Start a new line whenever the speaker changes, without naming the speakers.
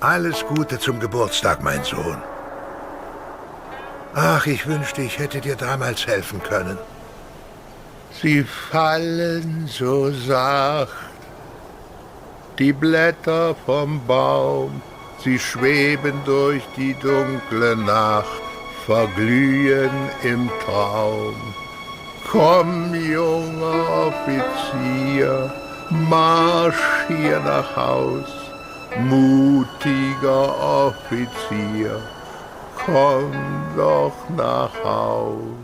Alles Gute zum Geburtstag, mein Sohn. Ach, ich wünschte, ich hätte dir damals helfen können. Sie fallen so sacht, die Blätter vom Baum, sie schweben durch die dunkle Nacht, verglühen im Traum. Komm, junger Offizier, marschier nach Haus, mutiger Offizier, komm doch nach Haus.